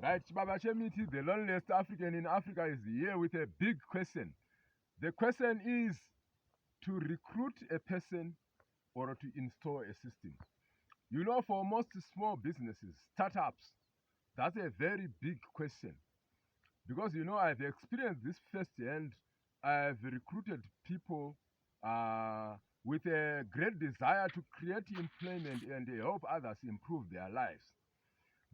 Right, Chibaba Shemiti, the loneliest African in Africa, is here with a big question. The question is to recruit a person or to install a system. You know, for most small businesses, startups, that's a very big question. Because, you know, I've experienced this firsthand. I've recruited people with a great desire to create employment and help others improve their lives.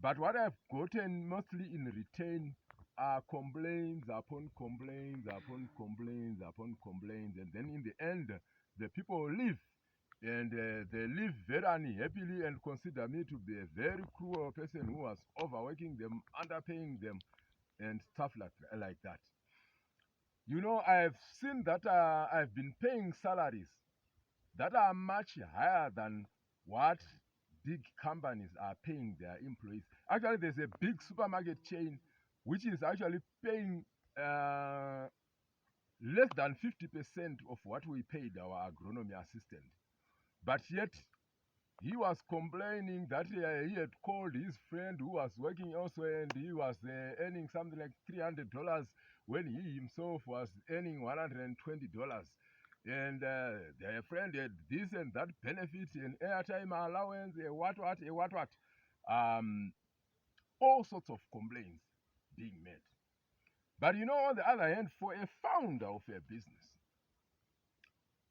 But what I've gotten mostly in return are complaints upon complaints upon complaints upon complaints. And then in the end, the people leave. And they live very unhappily and consider me to be a very cruel person who was overworking them, underpaying them, and stuff like that. You know, I've seen that I've been paying salaries that are much higher than what big companies are paying their employees. Actually, there's a big supermarket chain which is actually paying less than 50% of what we paid our agronomy assistant. But yet, he was complaining that he had called his friend who was working elsewhere and he was earning something like $300 when he himself was earning $120. And their friend had this and that benefit and airtime allowance, what. All sorts of complaints being made. But you know, on the other hand, for a founder of a business,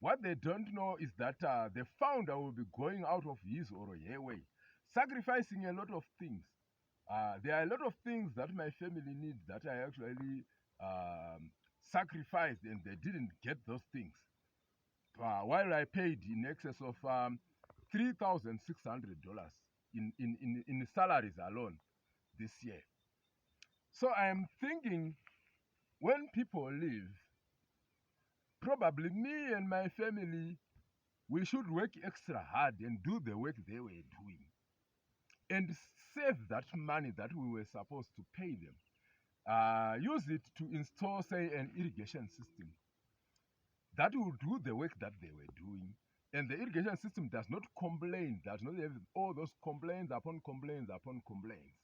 what they don't know is that the founder will be going out of his or her way, sacrificing a lot of things. There are a lot of things that my family needs that I actually sacrificed, and they didn't get those things. While I paid in excess of $3,600 in salaries alone this year. So I am thinking, when people leave, probably me and my family, we should work extra hard and do the work they were doing and save that money that we were supposed to pay them. Use it to install, say, an irrigation system that will do the work that they were doing. And the irrigation system does not complain, does not have all those complaints upon complaints upon complaints.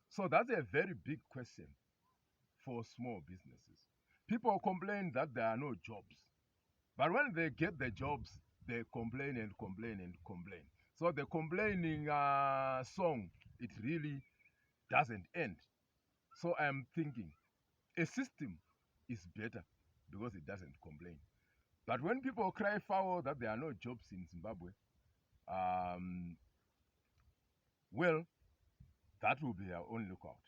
So that's a very big question for small businesses. People complain that there are no jobs. But when they get the jobs, they complain and complain and complain. So the complaining song, it really doesn't end. So I'm thinking a system is better because it doesn't complain. But when people cry foul that there are no jobs in Zimbabwe, well, that will be our own lookout.